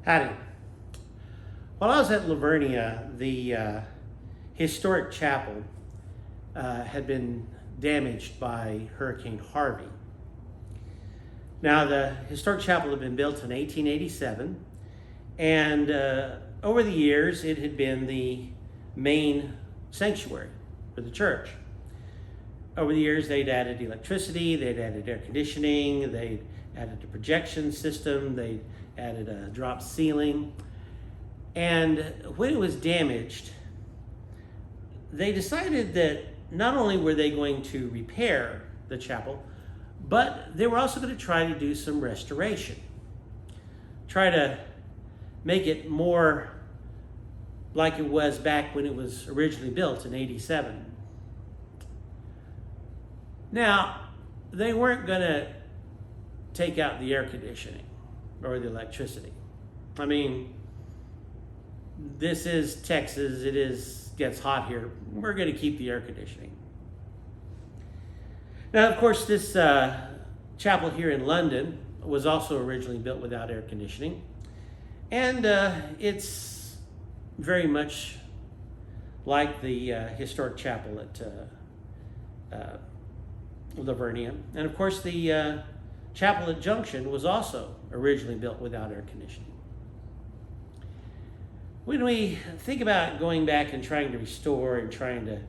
Howdy. While I was at Lavernia, the historic chapel had been damaged by Hurricane Harvey. Now, the historic chapel had been built in 1887, and over the years, it had been the main sanctuary for the church. Over the years, they'd added electricity, they'd added air conditioning, they'd added a projection system, they'd added a drop ceiling. And when it was damaged, they decided that not only were they going to repair the chapel, but they were also going to try to do some restoration. Try to make it more like it was back when it was originally built in 87. Now, they weren't going to take out the air conditioning or the electricity. I mean, this is Texas, gets hot here. We're going to keep the air conditioning. Now, of course, this chapel here in London was also originally built without air conditioning. And it's very much like the historic chapel at Lavernia. And of course, the chapel at Junction was also originally built without air conditioning. When we think about going back and trying to restore and trying to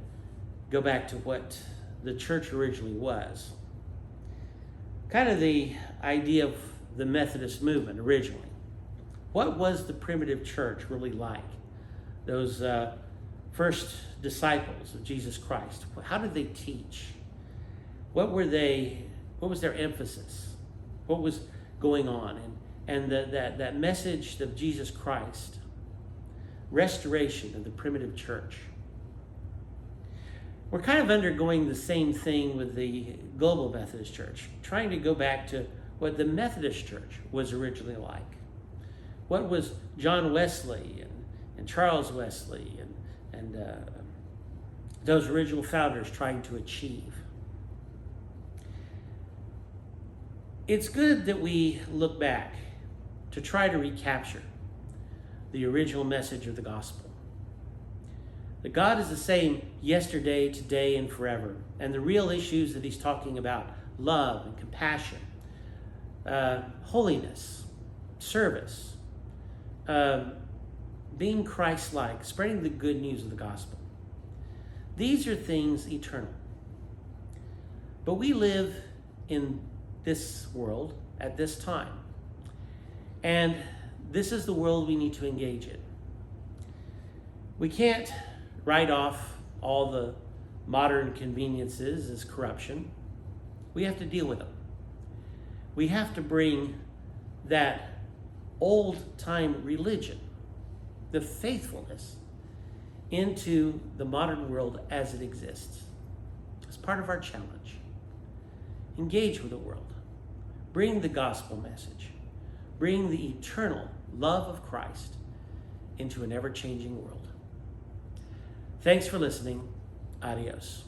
go back to what the church originally was, kind of the idea of the Methodist movement originally. What was the primitive church really like? Those first disciples of Jesus Christ, how did they teach? What was their emphasis? What was going on? And that message of Jesus Christ, restoration of the primitive church. We're kind of undergoing the same thing with the global Methodist Church, trying to go back to what the Methodist Church was originally like. What was John Wesley and Charles Wesley and those original founders trying to achieve? It's good that we look back to try to recapture the original message of the gospel. That God is the same yesterday, today, and forever. And the real issues that he's talking about, love and compassion, holiness, service, being Christ-like, spreading the good news of the gospel. These are things eternal. But we live in this world at this time. And this is the world we need to engage in. We can't write off all the modern conveniences as corruption. We have to deal with them. We have to bring that old-time religion, the faithfulness, into the modern world as it exists. It's part of our challenge. Engage with the world. Bring the gospel message. Bring the eternal love of Christ into an ever-changing world. Thanks for listening. Adios.